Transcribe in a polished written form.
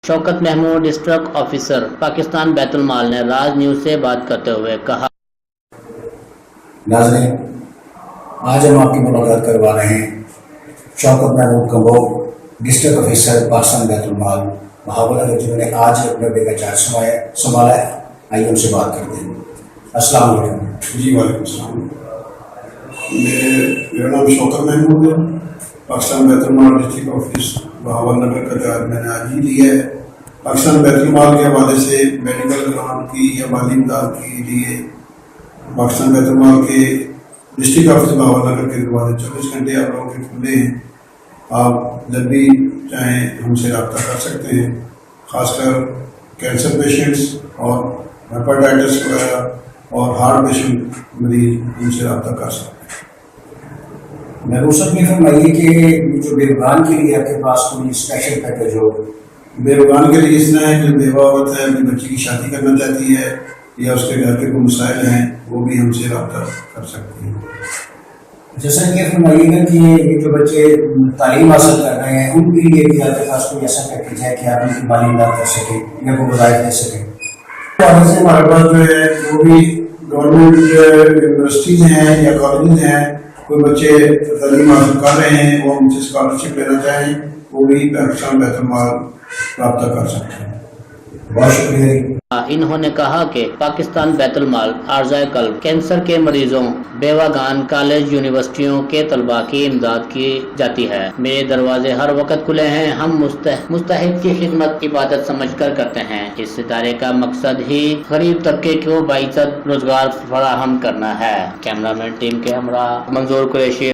Shaukat Mahmood district officer Pakistan Betul माल ने राज news से बात करते हुए कहा, नाज़रीन, आज हम आपकी मुलाकात करवा रहे हैं शौकत महमूद कम्बोग, डिस्ट्रिक्ट ऑफिसर पाकिस्तान बैतुल माल बहावलनगर, जिन्होंने आज अपने अड्डे का चार्ज संभाला है। आइए उनसे बात करते हैं। अस्सलाम वालेकुम। जी वालेकुम अस्सलाम। मेरा नाम शौकत महमूद है। पाकिस्तान बैतुल माल डिस्ट्रिक्ट ऑफिस बहावलनगर का चार्ज मैंने आज ही लिया है। पाकिस्तान बैतुल माल के हवाले से मेडिकल ग्राउंड की या माली इमदाद के लिए पाकिस्तान बैतुल माल के डिस्ट्रिक्ट ऑफिस बहावलनगर के दरवाजे 24 घंटे आप लोगों के खुले हैं। आप जब भी चाहें हमसे रब्ता कर सकते हैं। ख़ासकर कैंसर पेशेंट्स और हेपेटाइटिस वगैरह और हार्ट पेशेंट मरीज हमसे रब्ता कर सकते हैं। महबूब साहब, ये फरमाइए कि जो बेरुगान के लिए आपके पास कोई स्पेशल पैकेज हो? बेरुगान के लिए इस तरह है, जो बेवा औरत है, अपनी बच्ची की शादी करना चाहती है या उसके घर के कोई मसाइल हैं, वो भी हमसे रब्ता कर सकते हैं। जैसा कि फरमाइएगा कि ये जो बच्चे तालीम हासिल कर रहे हैं, उनके लिए भी आपके पास कोई ऐसा पैकेज है कि आप उनकी माली इमदाद कर सकें या कोई वज़ाइफ दे सकें? से हमारे पास जो है, जो भी गवर्नमेंट यूनिवर्सिटीज़ हैं या कॉलेज हैं, कोई बच्चे तालीम हासिल कर रहे हैं, वो हमसे स्कॉलरशिप लेना चाहें, वो भी पाकिस्तान बैतुल माल रब्ता कर सकते हैं। बहुत शुक्रिया। इन्होंने कहा कि पाकिस्तान बैतुल माल आर्ज़ाए कल्ब, कैंसर के मरीजों, बेवागान, कॉलेज, यूनिवर्सिटियों के तलबा की इमदाद की जाती है। मेरे दरवाजे हर वक्त खुले हैं। हम मुस्तहिक की खिदमत इबादत समझकर करते हैं। इस इदारे का मकसद ही गरीब तबके को बाइज्जत रोजगार फराहम करना है। कैमरामैन टीम के हमरा मंजूर कुरैशी।